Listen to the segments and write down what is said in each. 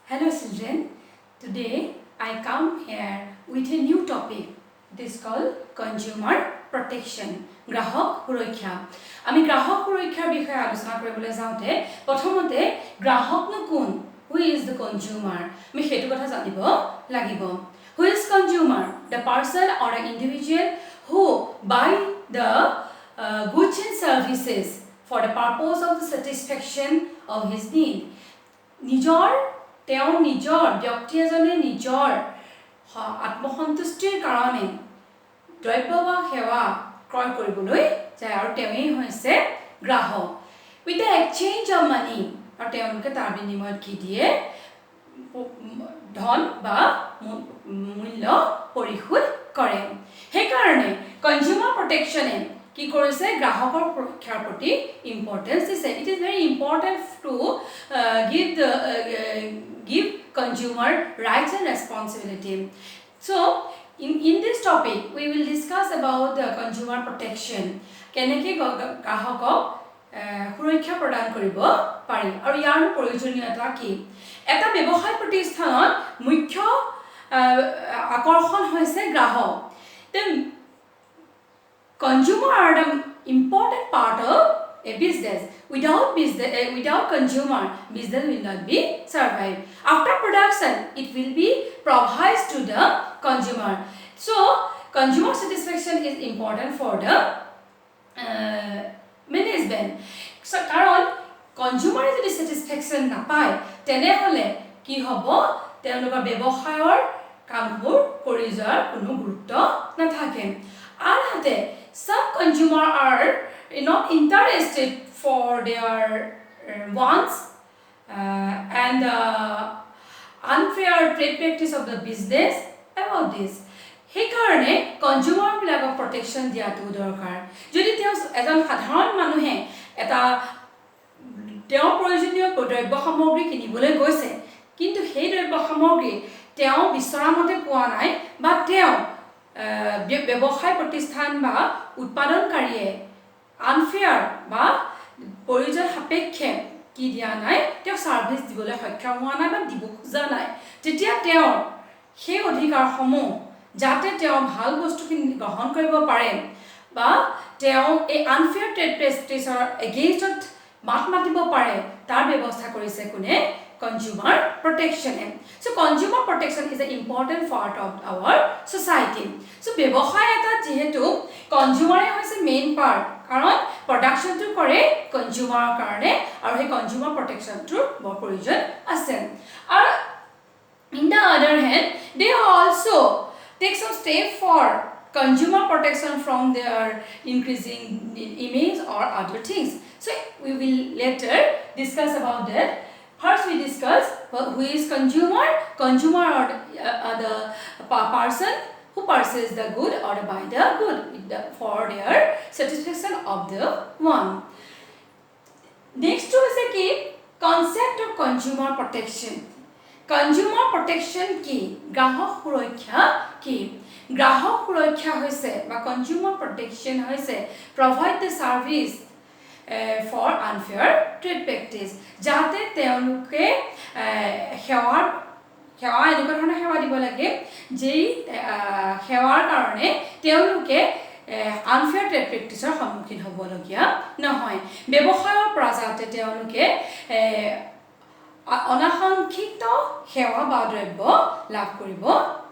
Hello children, today I come here with a new topic. It is called consumer protection. গ্ৰাহক সুৰক্ষা আমি গ্ৰাহক সুৰক্ষাৰ বিষয়ে আলোচনা কৰিবলৈ যাওঁতে প্ৰথমতে গ্ৰাহকনো কোন who is the consumer আমি হেতু কথা জানিব লাগিব who is consumer the person or an individual who buy the goods and services for the purpose of the satisfaction of his need নিজৰ ব্যক্তি এজনে নিজৰ আত্মসন্তুষ্টিৰ কাৰণে দ্ৰব্য বা সেৱা ক্ৰয় কৰিবলৈ যায় আৰু তেৱেই হৈছে গ্ৰাহক with the exchange of money আৰু তেওঁলোকে তাৰ বিনিময়ত কি দিয়ে ধন বা মূল্য পৰিশোধ কৰে সেইকাৰণে কনজিউমাৰ প্ৰটেকচনে কি কৰিছে গ্ৰাহকৰ সুৰক্ষাৰ প্ৰতি ইম্পৰ্টেন্স দিছে it is very important to give consumer rights and responsibility so in this topic we will discuss about the consumer protection keneke grahokok সুৰক্ষা প্ৰদান কৰিব পাৰি আৰু ইয়াৰ প্ৰয়োজনীয়তা কি এটা ব্যৱসায় প্ৰতিষ্ঠানত মুখ্য আকৰ্ষণ হৈছে গ্ৰাহক Consumer are the important part of a business. Without consumer, business will not be survive. After production, it will be provided to the consumer. So, consumer satisfaction is important for the management. So, karon consumer যদি satisfaction নাপায় তেনেহলে কি হ'ব তেওঁলোকৰ ব্যৱসায়ৰ কামবোৰ কৰি যোৱাৰ কোনো গুৰুত্ব নাথাকে আনহাতে some consumer are not interested for their wants and unfair trade practice of the business about this সেইকাৰণে কনজিউমাৰ বিলাকক প্ৰটেকচন দিয়াটো দৰকাৰ যদি তেওঁ এজন সাধাৰণ মানুহে এটা তেওঁ প্ৰয়োজনীয় দ্ৰব্য সামগ্ৰী কিনিবলৈ গৈছে কিন্তু সেই দ্ৰব্য সামগ্ৰী তেওঁ বিচৰা মতে পোৱা নাই বা তেওঁ ব্যৱসায় প্ৰতিষ্ঠান বা উৎপাদনকাৰীয়ে আনফেয়াৰ বা প্ৰয়োজন সাপেক্ষে কি দিয়া নাই তেওঁ সাৰ্ভিস দিবলৈ সক্ষম হোৱা নাই বা দিব খোজা নাই তেতিয়া তেওঁ সেই অধিকাৰসমূহ যাতে তেওঁ ভাল বস্তুখিনি গ্ৰহণ কৰিব পাৰে বা তেওঁ এই আনফেয়াৰ ট্ৰেড প্ৰেক্টিছৰ এগেইনষ্টত মাত মাতিব পাৰে তাৰ ব্যৱস্থা কৰিছে কোনে consumer protection so consumer protection is an important part of our society so ব্যৱসায় এটা যেহেতু consumer হৈছে মেইন পাৰ্ট কাৰণ প্ৰডাকশন টো কৰে কনজিউমাৰৰ কাৰণে আৰু সেই কনজিউমাৰ প্ৰটেকচন টোৰ বৰ প্ৰয়োজন আছে আৰু in the other hand they also take some step for consumer protection from their increasing image or other things so we will later discuss about that First, we discuss who is consumer. Consumer are the person who purchases the good or buy the good for their satisfaction of the one. Next is the key concept of consumer protection. Consumer protection কি গ্ৰাহক সুৰক্ষা কি গ্ৰাহক সুৰক্ষা হৈছে বা consumer protection হৈছে provide the service for unfair trade practice যাতে তেওঁলোকে সেৱা এনেকুৱা ধৰণৰ সেৱা দিব লাগে যেই সেৱাৰ কাৰণে তেওঁলোকে unfair trade practiceৰ সন্মুখীন হ'বলগীয়া নহয় ব্যৱসায়ৰ পৰা যাতে তেওঁলোকে অনাকাংক্ষিত সেৱা বা দ্ৰব্য লাভ কৰিব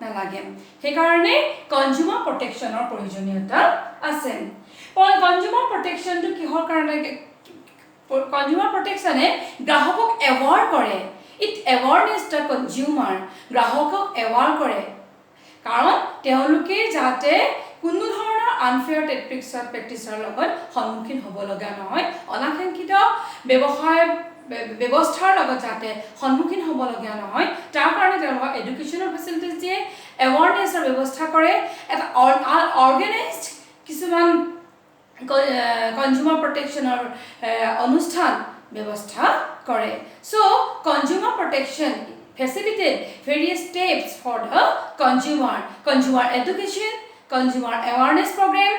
নালাগে সেইকাৰণে কনজিউমাৰ প্ৰটেকচনৰ প্ৰয়োজনীয়তা আছে কনজিউমাৰ প্ৰটেকচন টো কিহৰ কাৰণে কনজিউমাৰ প্ৰটেকচনে গ্ৰাহকক এৱাৰ কৰে ইট এৱাৰনেছ দ্য কনজিউমাৰ গ্ৰাহকক এৱাৰ কৰে কাৰণ তেওঁলোকে যাতে কোনো ধৰণৰ আনফেয়াৰ ট্ৰেড প্ৰেক্টিছৰ লগত সন্মুখীন হ'ব লগা নহয় অনাকাংক্ষিত ব্যৱস্থাৰ লগত যাতে সন্মুখীন হ'ব লগা নহয় তাৰ কাৰণে তেওঁলোকক এডুকেশ্যনেল ফেচিলিটিজ দিয়ে এৱাৰনেছৰ ব্যৱস্থা কৰে এটা অৰ্গেনাইজড কিছুমান consumer protection or অনুষ্ঠান ব্যৱস্থা কৰে so consumer protection facilitate various steps for the consumer education consumer awareness program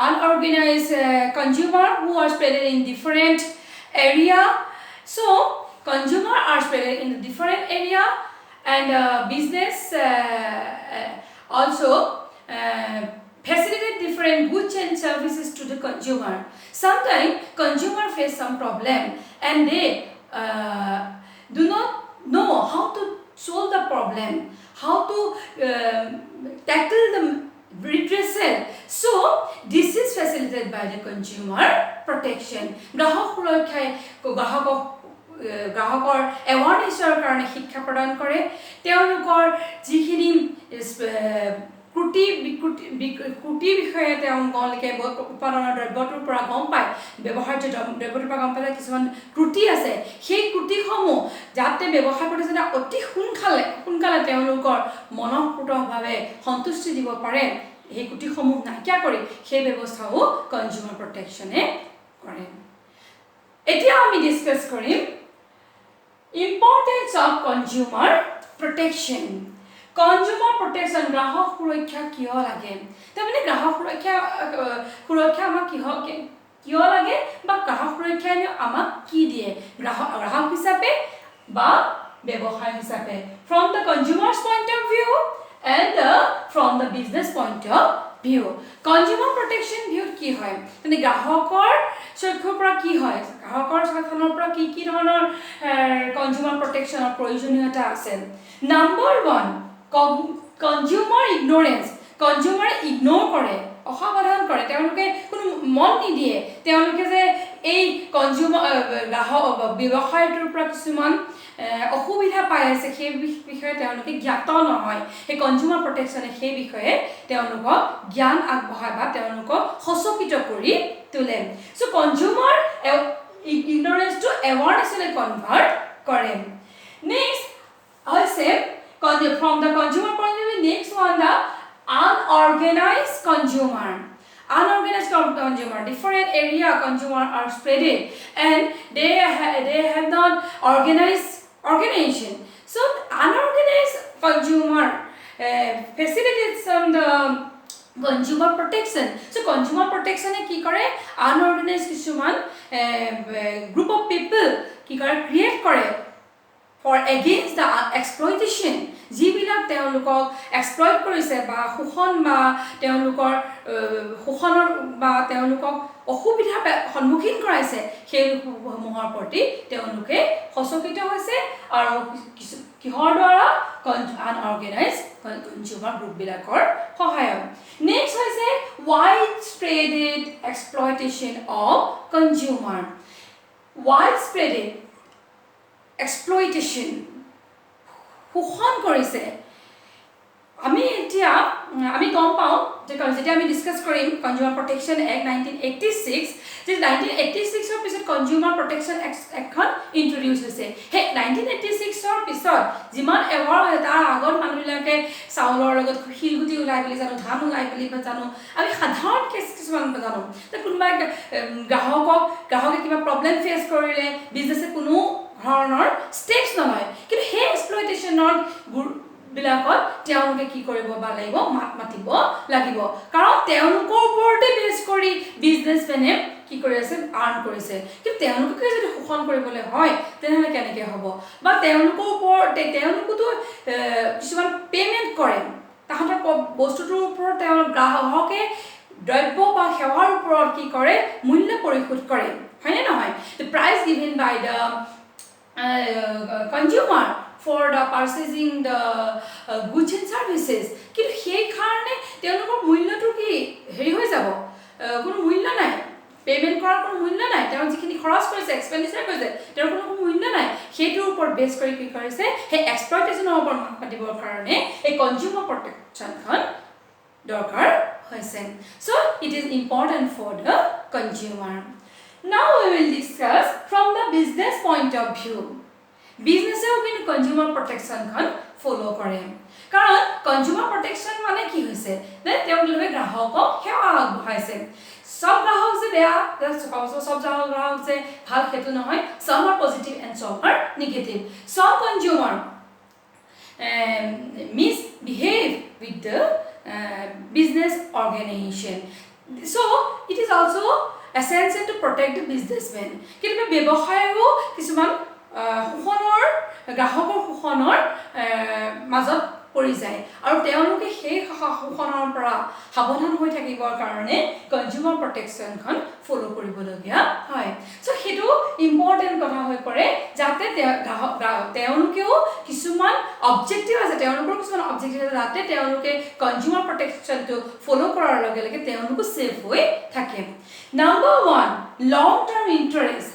unorganized consumer who are spread in different area so Consumers are spread in the different area, and business also facilitate different goods and services to the consumer. Sometimes consumer face some problem and they do not know how to solve the problem, how to tackle the redressal. So this is facilitated by the consumer protection. গ্ৰাহক সুৰক্ষাই গ্ৰাহকৰ এৱাৰনেছৰ কাৰণে শিক্ষা প্ৰদান কৰে, তেওঁলোকৰ যিখিনি ত্ৰুটি বিষয়ে তেওঁলোকে উৎপাদনৰ দ্ৰব্যটোৰ পৰা গম পায়, ব্যৱহাৰ্য দ্ৰব্যটোৰ পৰা গম পালে কিছুমান ত্ৰুটি আছে, সেই ত্ৰুটিসমূহ যাতে ব্যৱসায় প্ৰতিষ্ঠানে অতি সোনকালে তেওঁলোকৰ মনঃপূতভাৱে সন্তুষ্টি দিব পাৰে, সেই ত্ৰুটিসমূহ নাইকিয়া কৰি সেই ব্যৱস্থাও কনজিউমাৰ প্ৰটেকশ্যনে কৰে। এতিয়া আমি ডিছকাছ কৰিম importance of consumer protection. Consumer protection গ্ৰাহক সুৰক্ষা কিয় লাগে? তাৰমানে গ্ৰাহক সুৰক্ষা আমাক কিয় লাগে বা গ্ৰাহক সুৰক্ষাই আমাক কি দিয়ে গ্ৰাহক হিচাপে বা ব্যৱসায় হিচাপে, from the consumers point of view and from the business point of view. Consumer protection ভিউত কি হয়, তেনে গ্ৰাহকৰ চক্ষুৰ পৰা কি হয়, গ্ৰাহকৰ ফালৰ পৰা কি ধৰণৰ কনজিউমাৰ প্ৰটেকশ্যনৰ প্ৰয়োজনীয়তা আছে। Number 1, consumer ignorance. কনজিউমাৰে ইগন'ৰ কৰে, অসাৱধান কৰে, তেওঁলোকে কোনো মন নিদিয়ে, তেওঁলোকে যে এই ব্যৱসায়টোৰ পৰা কিছুমান অসুবিধা পাই আছে সেই বিষয়ে তেওঁলোকে জ্ঞাত নহয়। সেই কনজিউমাৰ প্ৰটেকশ্যনে সেই বিষয়ে তেওঁলোকক জ্ঞান আগবঢ়ায় বা তেওঁলোকক সচকিত কৰি তোলে। চ' কনজিউমাৰ ইগনৰেঞ্চটো এৱাৰনেছলৈ কনভাৰ্ট কৰে। নেক্সট হৈছে from the consumer point of view, next one, the unorganized consumer. Unorganized consumer, different area consumer are spreaded and they have not organization. So unorganized consumer facilitates the consumer protection. So consumer protection কি কৰে, unorganized কিছুমান group of people কি কৰে, create কৰে for against the exploitation, যিবিলাক তেওঁলোকক exploit কৰিছে বা তেওঁলোকক অসুবিধা সন্মুখীন কৰাইছে, সেইসমূহৰ প্ৰতি তেওঁলোকে সচকিত হৈছে আৰু কিহৰ দ্বাৰা, আনঅৰ্গেনাইজড কনজিউমাৰ গ্ৰুপবিলাকৰ সহায়ত। নেক্সট হৈছে wide spreaded exploitation of consumer. Wide spreaded exploitation শোষণ কৰিছে। আমি গম পাওঁ যে যেতিয়া আমি ডিছকাছ কৰিম কনজিউমাৰ প্ৰটেকশ্যন এক্ট 1986, যে 1986ৰ পিছত কনজিউমাৰ প্ৰটেকশ্যন এক্টখন ইন্ট্ৰডিউচ হৈছে। সেই 1986ৰ পিছত যিমান এৱাৰ হয় তাৰ আগত মানুহবিলাকে চাউলৰ লগত শিলগুটি ওলাই বুলি জানো, ধান ওলাই বুলি জানো, আমি সাধাৰণ কেছ কিছুমান জানো। কোনোবাই গ্ৰাহকে কিবা প্ৰব্লেম ফেচ কৰিলে বিজনেছে কোনো ধৰণৰ ষ্টেপছ নলয়, কিন্তু সেই এক্সপ্লইটেশ্যনৰ বিলাকত তেওঁলোকে কি কৰিব বা লাগিব, মাত মাতিব লাগিব, কাৰণ তেওঁলোকৰ ওপৰতে বেছ কৰি বিজনেছমেনে কি কৰি আছে, আৰ্ণ কৰিছে। কিন্তু তেওঁলোকে যদি শোষণ কৰিবলৈ হয় তেনেহ'লে কেনেকৈ হ'ব, বা তেওঁলোকোতো কিছুমান পে'মেণ্ট কৰে, তাহাঁতৰ বস্তুটোৰ ওপৰত গ্ৰাহকে দ্ৰব্য বা সেৱাৰ ওপৰত কি কৰে, মূল্য পৰিশোধ কৰে, হয়নে নহয়? The price given by the consumer for the purchasing the goods and services, কিন্তু সেই কাৰণে তেওঁলোকৰ মূল্যটো কি হেৰি হৈ যাব, কোনো মূল্য নাই, পে'মেণ্ট কৰাৰ কোনো মূল্য নাই, তেওঁ যিখিনি খৰচ কৰিছে, এক্সপেণ্ডিচাৰ কৰিছে, তেওঁৰ কোনো মূল্য নাই। সেইটোৰ ওপৰত বেছ কৰি কি কৰিছে, সেই এক্সপ্লইটেশ্যনৰ ওপৰত মাত মাতিবৰ কাৰণে এই কনজিউমাৰ প্ৰটেকশ্যনখন দৰকাৰ হৈছে। So' it is important for the consumer. Now we will discuss from the business point of view. বিজনেছেও কিন্তু কনজিউমাৰ প্ৰটেকশ্যনখন ফ'ল' কৰে, কাৰণ কনজিউমাৰ প্ৰটেকশ্যন মানে কি হৈছে, যে তেওঁলোকে গ্ৰাহকক সেৱা আগবঢ়াইছে। সব গ্ৰাহক যে বেয়া, সব গ্ৰাহক যে ভাল সেইটো নহয়, some are positive and some are negative. Some consumer misbehave with the business organization. So it is also essential to protect the businessman. কিন্তু ব্যৱসায়ও কিছুমান শোষণৰ গ্ৰাহকৰ শোষণৰ মাজত পৰি যায় আৰু তেওঁলোকে সেই শোষণৰ পৰা সাৱধান হৈ থাকিবৰ কাৰণে কনজিউমাৰ প্ৰটেকশ্যনখন ফ'ল' কৰিবলগীয়া হয় চ' সেইটো ইম্পৰ্টেণ্ট কথা হৈ পৰে যাতে তেওঁলোকেও কিছুমান অবজেক্টিভ আছে তেওঁলোকৰ কিছুমান অবজেক্টিভ আছে যাতে তেওঁলোকে কনজিউমাৰ প্ৰটেকশ্যনটো ফ'ল' কৰাৰ লগে লগে তেওঁলোকো ছেফ হৈ থাকে number 1 long term interest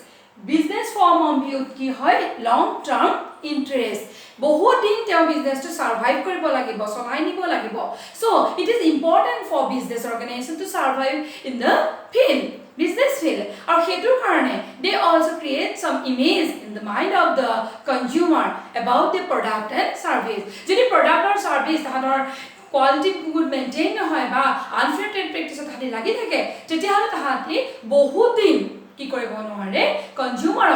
business from of ভিউত কি হয় লং টাৰ্ম ইণ্টাৰেষ্ট বহুত দিন তেওঁ বিজনেছটো সাৰ্ভাইভ কৰিব লাগিব চলাই নিব লাগিব so it is important for business organisation to survive in the field business field or hetu karone they also create some image in the mind of the consumer about the product and service jodi product or service tahador quality good maintain hoy ba unfair trade practice thati lagi thake tete hale tahati bahut din ki koribo nohare consumer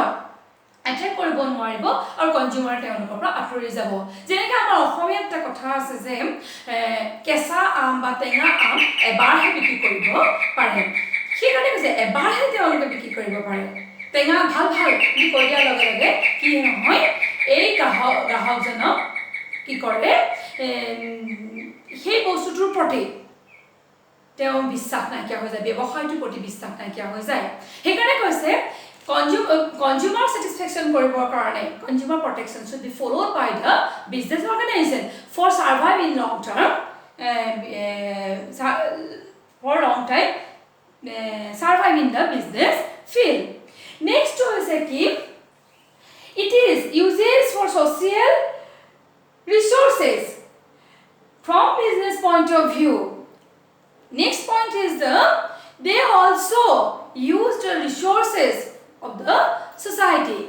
attract koribo noaribo or consumer তেওঁলোকৰ পৰা আঁতৰি যাব যেনেকৈ আমাৰ অসমীয়া এটা কথা আছে যে কেঁচা আম বা টেঙা আম এবাৰহে বিক্ৰী কৰিব পাৰে সেইকাৰণে কৈছে এবাৰহে তেওঁলোকে বিক্ৰী কৰিব পাৰে টেঙা ভাল ভাল বুলি কৈ দিয়াৰ লগে লগে কি নহয় এই গ্ৰাহকজনক কি কৰে সেই বস্তুটোৰ প্ৰতি তেওঁ বিশ্বাস নাইকিয়া হৈ যায় ব্যৱসায়টোৰ প্ৰতি বিশ্বাস নাইকিয়া হৈ যায় সেইকাৰণে কৈছে consumer satisfaction কৰিবৰ কাৰণে consumer protection should be followed by the business organization for survive in long term for long time survive in the business field next is a key it is uses for social resources from business point of view next point is they also use the resources of the society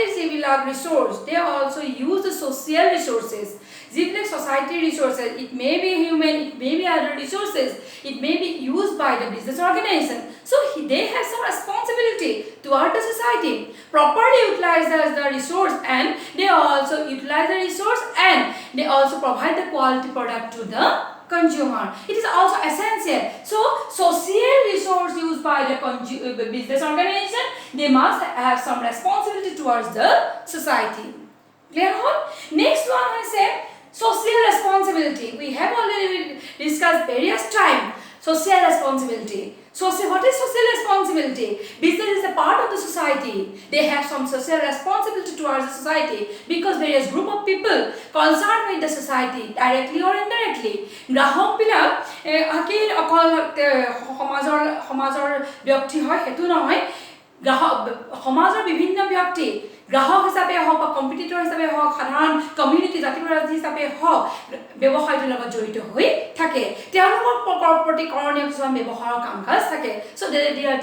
is a resource they also use the social resources like society resources it may be human it may be other resources it may be used by the business organization so they have some responsibility toward the society properly utilize the resource and they also utilize the resource and they also provide the quality product to the consumer it is also essential so social resource used by the business organization they must have some responsibility towards the society clear hon next one I say social responsibility we have already discussed various time social responsibility what is social responsibility business is a part of the society they have some social responsibility towards the society because various group of people concerned with the society directly or indirectly grahak bilak akil okol সমাজৰ ব্যক্তি হয় হেতু নহয় গ্ৰাহক সমাজৰ বিভিন্ন ব্যক্তি গ্ৰাহক হিচাপে হওক বা কম্পিটিটৰ হিচাপে হওক সাধাৰণ কমিউনিটি জাতিবাদী হিচাপে হওক ব্যৱসায়টোৰ লগত জড়িত হৈ থাকে তেওঁলোকৰ প্ৰতি কৰণীয় কিছুমান ব্যৱহাৰৰ কামকাজ থাকে so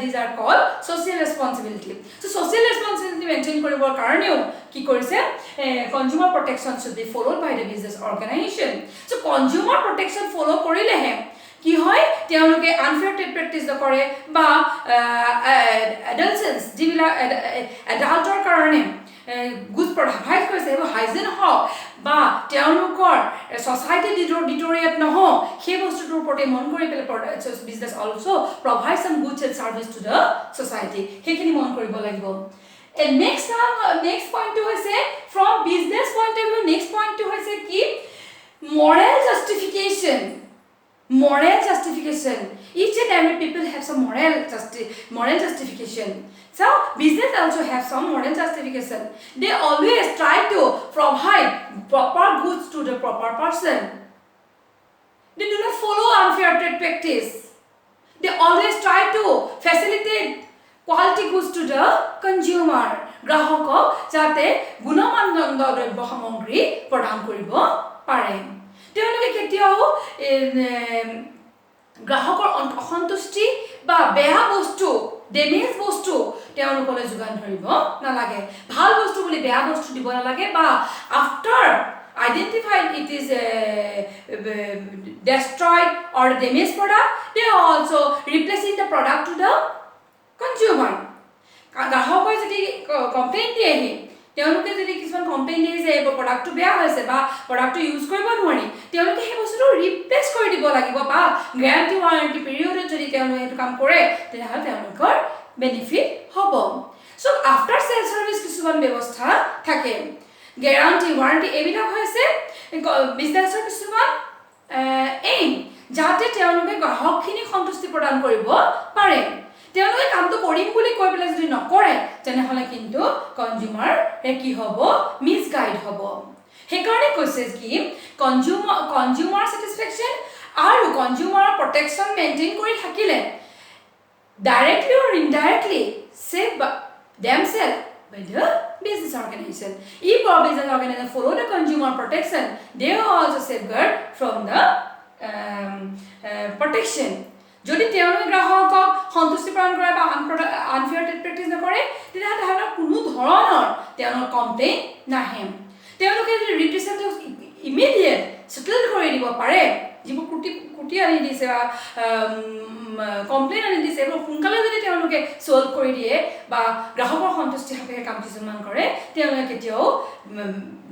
these are called social responsibility so social responsibility maintain কৰিবৰ কাৰণেও কি কৰিছে consumer protection should be followed by the business organization so consumer protection follow কৰিলেহে কি হয় তেওঁলোকে আনফেয়াৰ ট্ৰেড প্ৰেক্টিছ নকৰে বা এডালচেন্স যিবিলাক এডাল্টৰ কাৰণে গুড প্ৰভাইড কৰিছে এইবোৰ হাইজিন হওক বা তেওঁলোকৰ ছ'চাইটি ডিটৰিয়েট নহওক সেই বস্তুটোৰ ওপৰতে মন কৰি পেলাই business also' provide some goods and service to the society সেইখিনি মন কৰিব লাগিব নেক্সট পইণ্টটো হৈছে from business point of view next পইণ্টটো হৈছে কি moral justification each and every people have some moral justification so business also have some moral justification they always try to provide proper goods to the proper person they do not follow unfair trade practice they always try to facilitate quality goods to the consumer grahakok jate gunamandondo দ্ৰব্য সামগ্ৰী প্ৰদান কৰিব পাৰে তেওঁলোকে কেতিয়াও গ্ৰাহকৰ অসন্তুষ্টি বা বেয়া বস্তু ডেমেজ বস্তু তেওঁলোকলৈ যোগান ধৰিব নালাগে ভাল বস্তু বুলি বেয়া বস্তু দিব নালাগে বা after identified it is destroyed or damaged product they are also replacing the product to the consumer গ্ৰাহকৰ যদি কমপ্লেইন দিয়ে তেওঁলোকে যদি কিছুমান কমপ্লেইন দিয়ে যে এই প্ৰডাক্টটো বেয়া হৈছে বা প্ৰডাক্টটো ইউজ কৰিব নোৱাৰি তেওঁলোকে সেই বস্তুটো ৰিপ্লেচ কৰি দিব লাগিব বা গ্যাৰান্টি ৱাৰেণ্টি পিৰিয়ডত যদি তেওঁলোকে সেইটো কাম কৰে তেতিয়াহ'লে তেওঁলোকৰ বেনিফিট হ'ব সো আফটাৰ সেল সাৰ্ভিস কিছুমান ব্যৱস্থা থাকে গ্যাৰান্টি ওয়াৰেন্টি এইবিলাক হৈছে বিজনেছৰ কিছুমান এইম যাতে তেওঁলোকে গ্ৰাহকখিনি সন্তুষ্টি প্ৰদান কৰিব পাৰে তেওঁলোকে কামটো কৰিম বুলি কৈ পেলাই যদি নকৰে তেনেহলে কিন্তু কনজিউমাৰ কি হ'ব মিসগাইড হ'ব সেইকাৰণে কৈছে কি কনজিউমাৰ স্যাটিসফ্যাকশন আৰু কনজিউমাৰ প্ৰটেকশন মেইনটেইন কৰি থাকিলে directly or indirectly save themselves by the business organization. If our business organization follow the consumer protection, they will also safeguard from the protection. যদি তেওঁলোকে গ্ৰাহকক সন্তুষ্টি প্ৰদান কৰে বা আনফেয়াৰ ট্ৰেড প্ৰেক্টিছ নকৰে তেতিয়াহ'লে তাহাঁতৰ কোনো ধৰণৰ তেওঁলোকৰ কমপ্লেইন নাহে তেওঁলোকে যদি ৰিপ্ৰেজেণ্ট ইমিডিয়েট সেটেল কৰি দিব পাৰে যিবোৰ কুটি আনি দিছে বা কমপ্লেইন আনি দিছে এবং সোনকালে যদি তেওঁলোকে সলভ কৰি দিয়ে বা গ্ৰাহকৰ সন্তুষ্টি সাপেক্ষে কাম কিছুমান কৰে তেওঁলোকে কেতিয়াও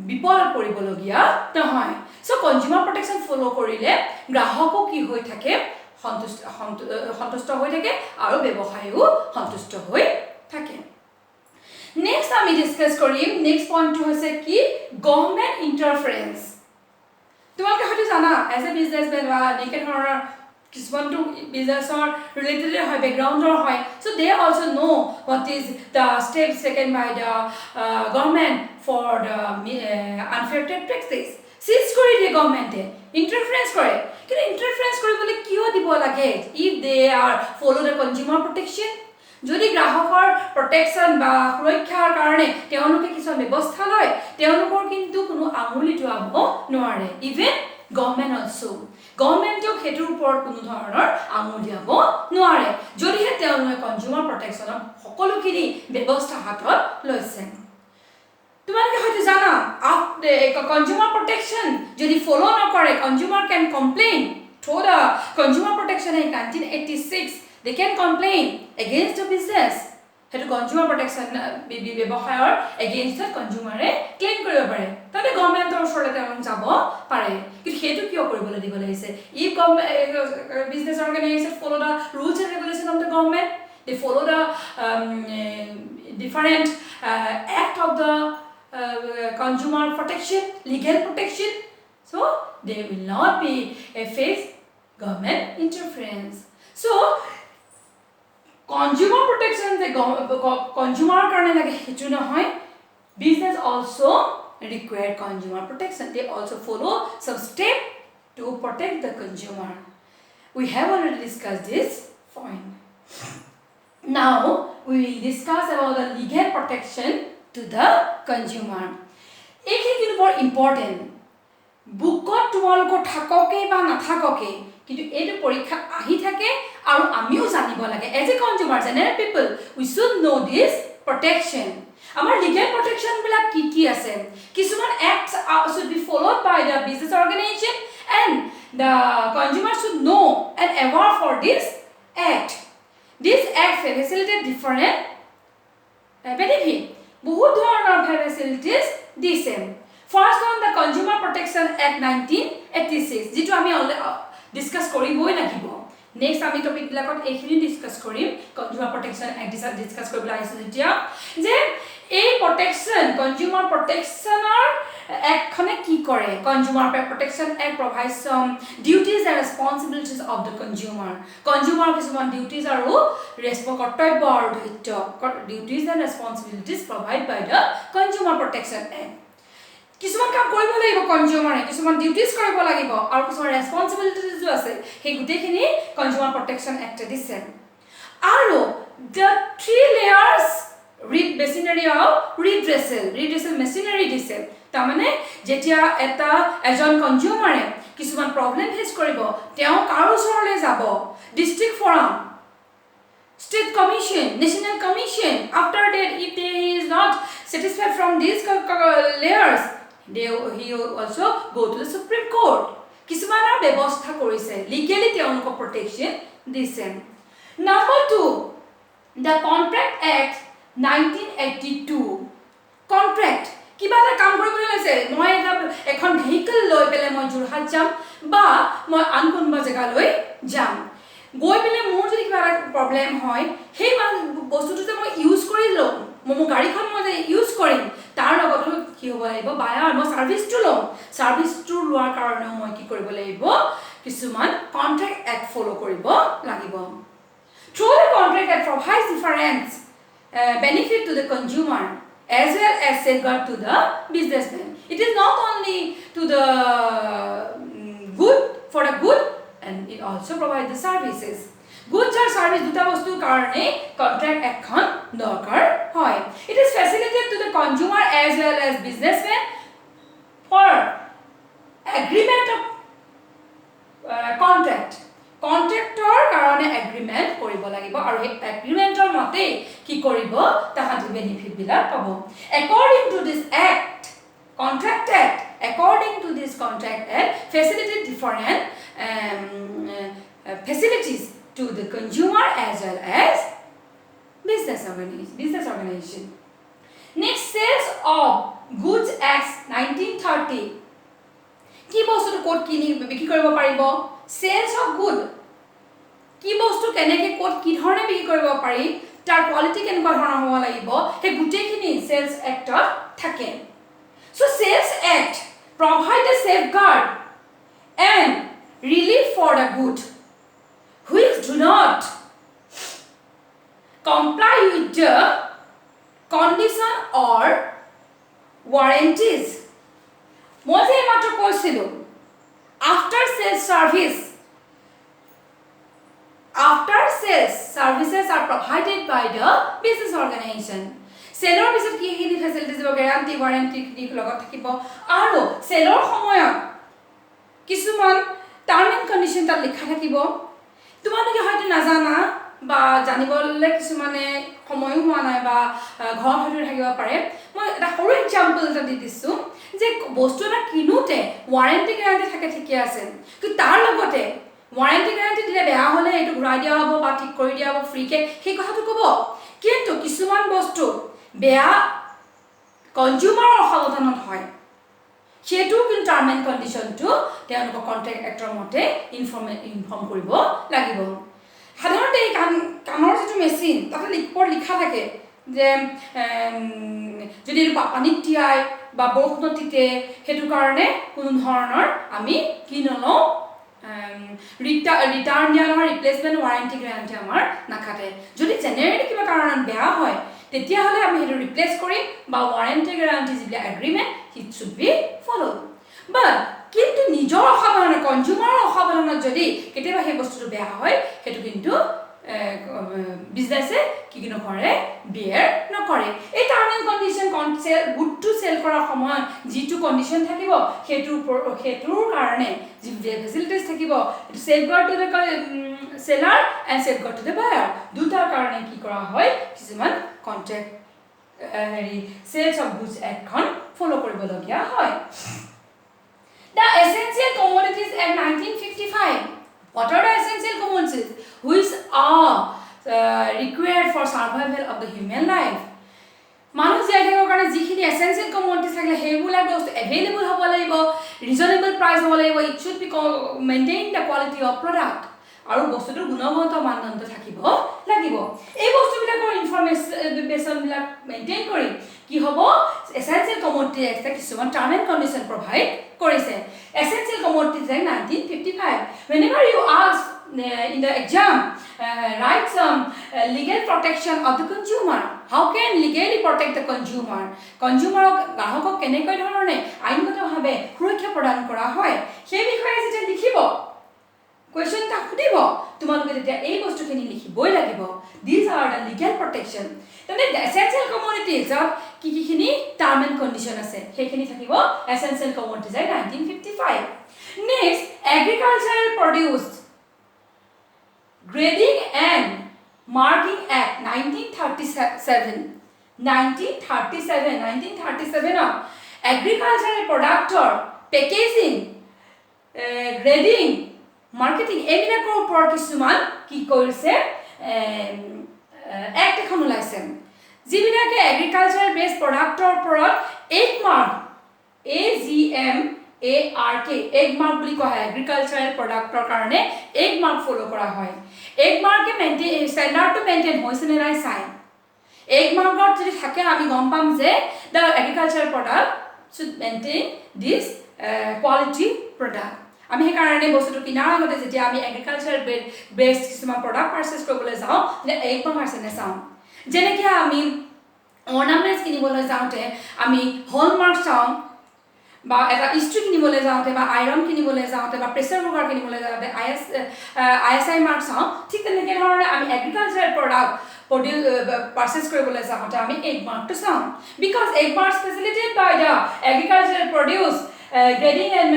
বিপদত পৰিবলগীয়া নহয় সো কনজিউমাৰ প্ৰটেকশন ফলো কৰিলে গ্ৰাহকো কি হৈ থাকে সন্তুষ্ট হৈ থাকে আৰু ব্যৱসায়ীও সন্তুষ্ট হৈ থাকে নেক্সট আমি ডিসকাস কৰিম নেক্সট পইণ্টটো হৈছে কি গভৰ্ণমেণ্ট ইন্টাৰফাৰেন্স তোমালোকে হয়তো জানা এজ এ বিজনেছমেন বা নেকে ধৰণৰ কিছুমানটো বিজনেছৰ ৰিলেটেড হয় বেকগ্ৰাউণ্ডৰ হয় so they also know what is the steps taken by the government for the unfair trade practice সিজ কৰি দিয়ে গভৰ্ণমেণ্টে ইন্টাৰফাৰেন্স কৰে কিন্তু ইন্টাৰফাৰেন্স কৰিবলৈ কিয় দিব লাগে if they are follow the consumer protection যদি গ্ৰাহকৰ প্ৰটেকশন বা সুৰক্ষাৰ কাৰণে তেওঁলোকে কিছু ব্যৱস্থা লয় তেওঁলোকৰ কিন্তু কোনো আঙুলি টোৱাব নোৱাৰে ইভেন গভৰ্ণমেণ্ট অলসো গভৰ্ণমেণ্টক হেতুৰ ওপৰত কোনো ধৰণৰ আঙুলিয়াব নোৱাৰে যদিহে তেওঁলোকে কনজিউমাৰ প্ৰটেকশনৰ সকলোখিনি ব্যৱস্থা হাতত লৈছে তোমালোকে হয়তো জানা কনজিউমাৰ প্ৰটেকশন যদি ফলো নকৰে consumer can complain through the consumer protection in 1986 they can complain against the business হেতু কনজিউমাৰ প্ৰটেকশন ব্যৱসায়ৰ এগেইনষ্ট কনজিউমাৰে ক্লেম কৰিব পাৰে তাতে গভৰ্ণমেণ্টৰ ওচৰলৈ তেওঁলোক যাব পাৰে কিন্তু হেতু কিয় কৰিবলৈ দিব লাগিছে if business organization follow the rules and regulation of the government they follow the different act of the consumer protection legal protection so they will not be face government interference so consumer protection the consumer karone lage hetu nohoy business also require consumer protection they also follow some step to protect the consumer we have already discussed this point now we will discuss about the legal protection to the consumer ekhini very important bookot tumaloko thakoke ba nathakoke কিন্তু এইটো পৰীক্ষা আহি থাকে আৰু আমিও জানিব লাগে as a consumer general people we should know this protection আমাৰ লিগেল প্ৰটেকশন বিলাক কি আছে কিছুমান acts should be followed by the business organisation and the consumer should know and aware for this act this act facilitate different benefit বহুত ধৰণৰ facilities দিছে first on the consumer protection act 1986 যেটো আমি discuss কৰিবই লাগিব next আমি topic বিলাকত এইখিনি ডিসকাস কৰিম কনজিউমাৰ প্ৰটেকশন এক্ট ডিসকাস কৰিবলৈ আহিছো যেতিয়া যে এই প্ৰটেকশন কনজিউমাৰ প্ৰটেকশনৰ এক্টখনে কি কৰে consumer protection act provides some duties and responsibilities of the consumer কিছুমান ডিউটিজ আৰু কৰ্তব্য আৰু দায়িত্ব duties and responsibilities provide by the consumer protection act কিছুমান কাম কৰিব লাগিব কনজিউমাৰে কিছুমান ডিউটিজ কৰিব লাগিব আৰু কিছুমান ৰেসপন্সিবিলিটিজ আছে সেই গুটেখিনি কনজিউমাৰ প্ৰটেকশন এক্ট দিছে আৰু the three layers machinery of redressal machinery দিছে তাৰমানে যেতিয়া এটা এজন কনজিউমাৰে কিছুমান প্ৰবলেম ফেস কৰিব তেওঁ কাৰো ওচৰলৈ যাব district forum state commission national commission after that if he is not satisfied from these layers he also go to the Supreme Court kisumana ব্যবস্থা কৰিছে legally তেওঁলোক protection দিছে number 2 the Contract Act 1982 contract কিবা এটা কাম কৰিবলৈ লৈছে মই এখন ভেহিকল লৈ পেলে মই জুৰহাট যাম বা মই আন কোনবা জাগালৈ যাম গৈ পেলাই মোৰ যদি কিবা প্ৰব্লেম হয় সেই বস্তুটো যে মই ইউজ কৰি লওঁ মোৰ গাড়ীখন মই যে ইউজ কৰিম তাৰ লগতো কি হ'ব লাগিব বায়াৰ মই ছাৰ্ভিচটো লওঁ ছাৰ্ভিচটো লোৱাৰ কাৰণেও মই কি কৰিব লাগিব কিছুমান কন্ট্ৰেক্ট এক্ট ফলো কৰিব লাগিব through the contract act provides different benefit to the consumer as well as safeguard to the businessman it is not only to the good for the good and it also provides the services goods or service দুটা বস্তুৰ কাৰণে contract এখন দৰকাৰ হয় it is facilitated to the consumer as well as businessman for agreement of contract কন্ট্ৰেক্টৰ কাৰণে agreement কৰিব লাগিব আৰু এই এগ্ৰিমেন্টৰ মতে কি কৰিব তাহাঁতে বেনিফিট বিলাক পাব according to this act contract act according to this contract act facilitate different facilities to the consumer as well as business organization next sales of goods act 1930 কি বস্তু কোড কিনি বিক্ৰী কৰিব পাৰিব sales of good কি বস্তু কেনেকে code কি ধৰণে বিক্ৰী কৰিব পাৰি তাৰ কোৱালিটি কেনেকুৱা ধৰণৰ হ'ব লাগিব হে গুটেখিনি sales act থাকে so sales act provide a safeguard and relief for the good which do not comply with the condition or warranties মই যে মাত্ৰ কৈছিলো after sales services are provided by the business organization সেলৰ পিছত কি কি facilities দিব guarantee warranty কি লগত থাকিব আৰু সেলৰ সময়ত কিছুমান টাৰ্ম এণ্ড কন্ডিশন তাত লিখা থাকিব তোমালোকে হয়তো নাজানা বা জানিবলৈ কিছুমানে সময়ো হোৱা নাই বা ঘৰ হয়তো থাকিব পাৰে মই এটা সৰু এক্সাম্পল এটা দি দিছো যে বস্তু এটা কিনোতে ওয়াৰেন্টি গ্যাৰান্টি থাকে ঠিকে আছে কিন্তু তাৰ লগতে ওয়াৰেন্টি গ্যাৰান্টি দিলে বেয়া হলে এটো ঘূৰাই দিয়া হ'ব বা ঠিক কৰি দিয়া হ'ব ফ্ৰী কে সেই কথাটো ক'ব কিন্তু কিছুমান বস্তু বেয়া কনজিউমাৰৰ অসাৱধানত হয় সেটো কিন্তু টাৰ্ম এণ্ড কন্ডিশনটো তেওঁলোকৰ কন্ট্ৰেক্ট এক্টৰ মতে ইনফৰ্ম কৰিব লাগিব সাধাৰণতে এই কামৰ যেটো মেচিন তাতে লিখা থাকে যে যদি পানীত তিয়াই বা বৰষুণত তিতে হেতু কাৰণে কোনো ধৰণৰ আমি কি নলওঁ ৰিটাৰ্ণ দিয়া নহয় ৰিপ্লেসমেন্ট ওয়াৰেন্টি গ্যাৰান্টি আমাৰ নাখাতে যদি জেনেৰেলি কিবা কাৰণত বেয়া হয় তেতিয়া হলে আমি হেতু ৰিপ্লেস কৰিম বা ওয়াৰেন্টি গ্যাৰান্টি যিবিলাক agreement it should be followed but কিন্তু নিজৰ অসাৱধানত কনজিউমাৰৰ অসাৱধানত যদি কেতিয়াবা সেই বস্তুটো বেয়া হয় হেতু কিন্তু বিজনেসে কি কি নকৰে বিয়াৰ নকৰে এই term and condition conceal good to sell কৰাৰ সময়ত জিটু কন্ডিশন থাকিব হেতুৰ কাৰণে যি ফেসিলিটিজ থাকিব safeguard to the seller and safeguard to the buyer দুটাৰ কাৰণে কি কৰা হয় কিছুমান কন্ট্ৰেক্ট সেলস অফ গুডস এখন ফলো কৰিবলগীয়া হয় The Essential Commodities Act 1955 what are the essential commodities which are required for survival of the human life মানুহ জীয়াই থাকিবৰ কাৰণে যিখিনি এসেনশিয়েল কমোডিটিজ থাকে হেইবুলা বস্তু এভেইলেবল হ'ব লাগিব ৰিজনেবল প্ৰাইস হ'ব লাগিব it should B maintain the quality of product আৰু বস্তুটো গুণগত মানদণ্ড থাকিব লাগিব এই বস্তুবিলাকৰ ইনফৰমেশন বিলাক মেইনটেইন কৰি কি হ'ব এসেনশিয়েল কমোডিটি এক্ট কিছুমান টাৰ্ম এণ্ড কন্ডিশন প্ৰভাইড কৰিছে এসেনশিয়েল commodities act 1955 whenever you ask in the exam write some legal protection of the consumer how can legally protect the consumer গ্ৰাহকক কেনেকৈ ধৰণে আইনগতভাৱে সুৰক্ষা প্ৰদান কৰা হয় সেই বিষয়ে যেতিয়া লিখিব question ta khudibo তোমালোকে তেতিয়া এই বস্তুখিনি লিখিবই লাগিব these are the legal protection তনে essential commodities কি খিনি টার্ম এন্ড কন্ডিশন আছে সেইখিনি থাকিব essential commodities 1955 next agricultural produce grading and marking act 1937 agricultural product packaging grading marketing এবিলাকৰ ওপৰত কিছুমান কি কৰিছে এক্ট এখন ওলাইছে যিবিলাকে এগ্ৰিকালচাৰ বেস প্ৰডাক্টৰ ওপৰত এক মাৰ্ক AGMARK এক মাৰ্ক বুলি কোৱা হয় এগ্ৰিকালচাৰেল প্ৰডাক্টৰ কাৰণে এক মাৰ্ক ফলো কৰা হয় এক মাৰ্কে ষ্টেণ্ডাৰ্ডটো মেইনটেইন হৈছেনে নাই চাই এক মাৰ্কত যদি থাকে আমি গম পাম যে the agriculture product should maintain this quality product আমি সেইকাৰণে বস্তুটো কিনাৰ আগতে যেতিয়া আমি এগ্ৰিকালচাৰ বেছড কিছুমান প্ৰডাক্ট পাৰ্চেছ কৰিবলৈ যাওঁ তেতিয়া এক মাৰ্ক আছেনে চাওঁ যেনেকৈ আমি অৰ্নামেণ্টছ কিনিবলৈ যাওঁতে আমি হলমাৰ্ক চাওঁ বা এটা ইষ্ট্ৰি কিনিবলৈ যাওঁতে বা আইৰণ কিনিবলৈ যাওঁতে বা প্ৰেছাৰ কুকাৰ কিনিবলৈ যাওঁতে ISI মাৰ্ক চাওঁ ঠিক তেনেকৈ ধৰণে আমি এগ্ৰিকালচাৰ প্ৰডাক্ট পাৰ্চেছ কৰিবলৈ যাওঁতে আমি এক মাৰ্কটো চাওঁ because Agmark facilitated by the agriculture produce grading and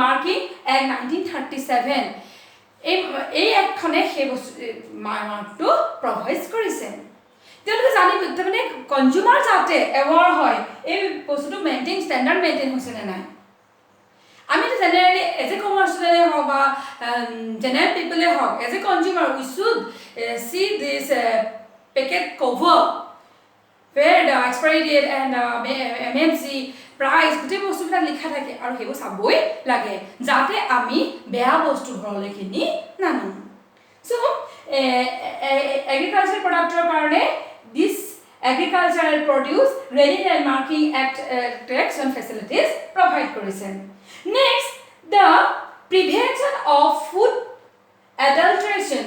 marking act 1937 এই এক্টখনে সেই বস্তু মাৰ্কটো প্ৰভাইড কৰিছে তেওঁলোকে জানিব তাৰমানে কনজিউমাৰ যাতে এৱাৰ হয় এই বস্তুটো মেইনটেইন ষ্টেণ্ডাৰ্ড মেইনটেইন হৈছেনে নাই আমিতো জেনেৰেলি এজ এ কমাৰ্চ ষ্টুডেণ্টে হওক বা জেনেৰেল পিপলে হওক as a consumer we should see this packet cover where the expiry date and MMC price গোটেই বস্তুবিলাক লিখা থাকে আৰু সেইবোৰ চাবই লাগে যাতে আমি বেয়া বস্তু ঘৰলৈ কিনি নানো so agricultural productৰ কাৰণে this agricultural produce grading and marking act tax and facilities provide কৰিছে next the prevention of food adulteration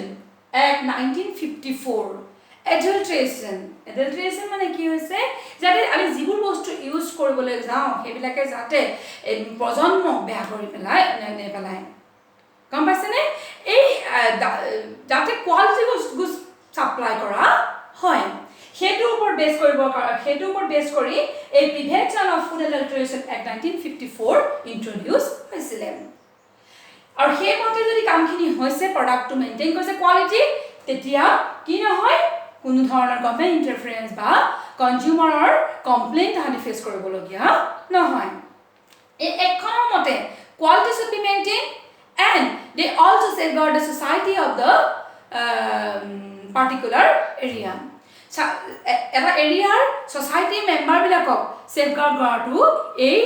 act 1954 adulteration মানে কি হৈছে যাতে আমি যিবোৰ বস্তু ইউজ কৰিবলৈ যাওঁ সেইবিলাকে যাতে প্ৰজন্ম বেয়া কৰি পেলাই গম পাইছেনে এই যাতে কোৱালিটি গুডছ সাপ্লাই কৰা হয় সেইটোৰ ওপৰত বেছ কৰি এই prevention of food adulteration act 1954 introduce হৈছিলে আৰু সেই মতে যদি কামখিনি হৈছে প্ৰডাক্টটো মেইনটেইন কৰিছে কোৱালিটি তেতিয়া কি নহয় কোনো ধৰণৰ গভৰ্ণমেণ্ট ইণ্টাৰফাৰেন্স বা কনজিউমাৰৰ কমপ্লেইন তাহাঁতি ফেচ কৰিবলগীয়া নহয় এই এখনৰ মতে quality should be maintain and they also safeguard the society of the particular area এটা এৰিয়াৰ সোসাইটি মেম্বাৰ বিলাকক সেফগাৰ্ড কৰাটো এই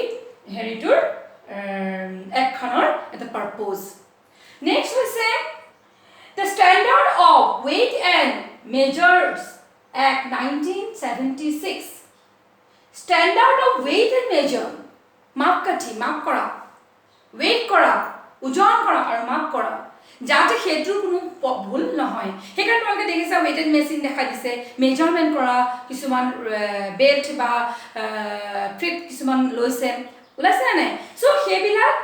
হেৰিটোৰ একখনৰ এটা পাৰপোজ নেক্সট হৈছে the standard of weight and measures act 1976 standard of weight and measure মাপ কৰা weight কৰা ওজন কৰা আৰু মাপ কৰা যাতে হেতুৰ কোনো ভুল নহয় হেকাৰ তোমালোকে দেখিছা ওয়েটেড মেচিন দেখা দিছে মেজাৰমেন্ট কৰা কিছুমান বেল্ট বা ট্ৰিপ কিছুমান লৈছে ওলাইছে না সো হেবিলাক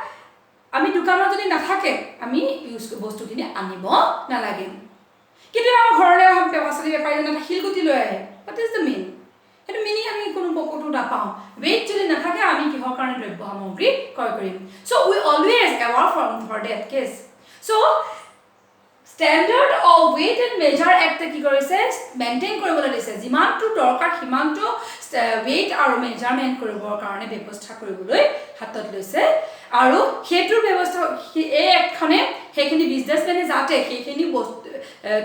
আমি দোকানত যদি নাথাকে আমি ইউজ বস্তুখিনি আনিব নালাগে কিন্তু আমাৰ ঘৰলৈ আহা পাচলি বেপাৰী জনে শিলগুটি লৈ আহে what is the mean এটা মিনি আমি কোনো পকটো নাপাও weight যদি নাথাকে আমি কিহৰ কাৰণে দ্ৰব্য সামগ্ৰী ক্ৰয় কৰিম so we always aware for that case so standard of weight and measure act কি কৰিছে মেইনটেইন কৰিবলৈ দিছে যিমানটো দৰকাৰ সিমানটো weight আৰু measurement কৰিবৰ কাৰণে ব্যৱস্থা কৰিবলৈ হাতত লৈছে আৰু হেতুৰ ব্যৱস্থা এই একখনে হেখিনি বিজনেছমেনে যাতে হেখিনি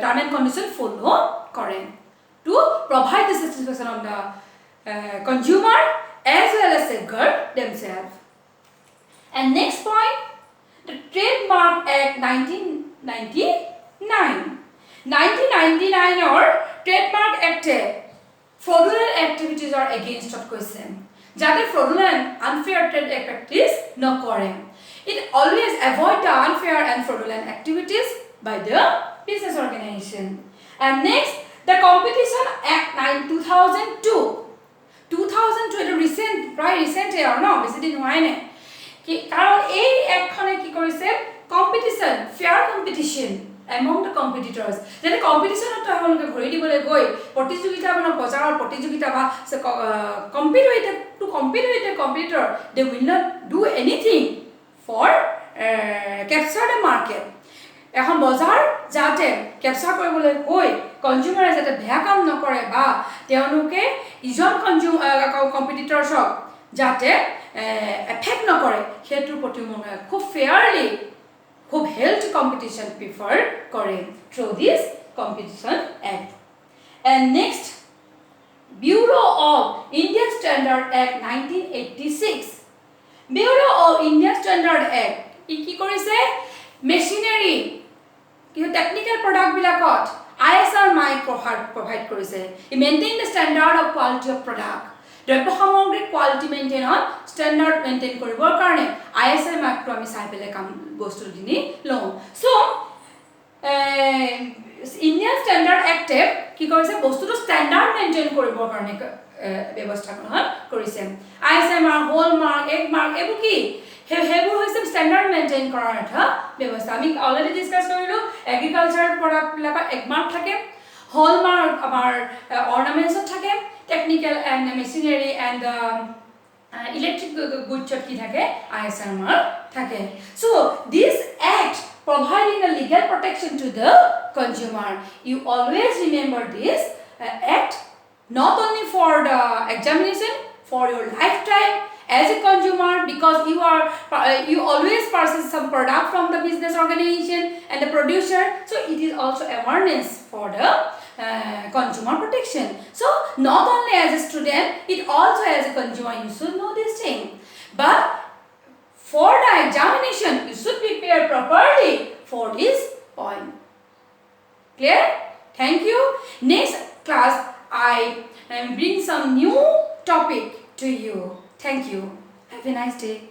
টাৰ্ম এণ্ড কণ্ডিশ্যন ফলো কৰে to provide the satisfaction of the consumer as well as safeguard themselves. And next point, the Trademark Act 1999. 1999 or Trademark Act fraudulent activities are against of question. Jate fraudulent unfair trade practice no kore. It always avoid the unfair and fraudulent activities by the business organization. And next, the Competition Act 2002 recent year no visiting hoine ki karon ei ekkhone ki korise competition fair competition among the competitors jete competition to hamloke ghori dibole goi protijogita bana bazarar protijogita ba compete with the competitor they will not do anything for capture the market এখন বজাৰ যাতে ক্যাপচাৰ কৰিবলৈ গৈ কনজিউমাৰে যাতে বেয়া কাম নকৰে বা তেওঁলোকে ইজন কম্পিটিটৰছক যাতে এফেক্ট নকৰে হেতুৰ প্ৰতি মনে খুব ফেয়াৰলি খুব হেল্থ কম্পিটিশন প্ৰিফাৰ কৰে through this competition act and next bureau of Indian standard act 1986 bureau of Indian standard act কি কৰিছে মেচিনাৰী টেকনিক্যাল প্ৰডাক্টবিলাকত ISR মাৰ্ক প্ৰভাইড কৰিছে ই maintain the standard of quality of product দ্ৰব্য সামগ্ৰীৰ quality মেইনটেইনত standard maintain কৰিবৰ কাৰণে ISR মাৰ্কটো আমি চাই পেলাই কাম বস্তুখিনি লওঁ চ' ইণ্ডিয়ান ষ্টেণ্ডাৰ্ড এক্টে কি কৰিছে বস্তুটো ষ্টেণ্ডাৰ্ড মেইনটেইন কৰিবৰ কাৰণে ব্যৱস্থা গ্ৰহণ কৰিছে ISR mark hallmark Agmark এইবোৰ কি সেইবোৰ হৈছে ষ্টেণ্ডাৰ্ড মেইনটেইন কৰাৰ এটা ব্যৱস্থা আমি অলৰেডি ডিছকাছ কৰিলোঁ এগ্ৰিকালচাৰ প্ৰডাক্টবিলাকৰ এগ মাৰ্ক থাকে হোল মাৰ্ক আমাৰ অৰ্নামেণ্টছত থাকে technical and machinery and electric গুডছত কি থাকে ISR মাৰ্ক থাকে so' this act providing a legal protection to the consumer you always remember this act not only for the examination for your lifetime as a consumer because you always purchase some product from the business organization and the producer so it is also awareness for the consumer protection so not only as a student it also as a consumer you should know this thing but for the examination you should prepare properly for this point clear thank you next class I bring some new topic to you thank you have a nice day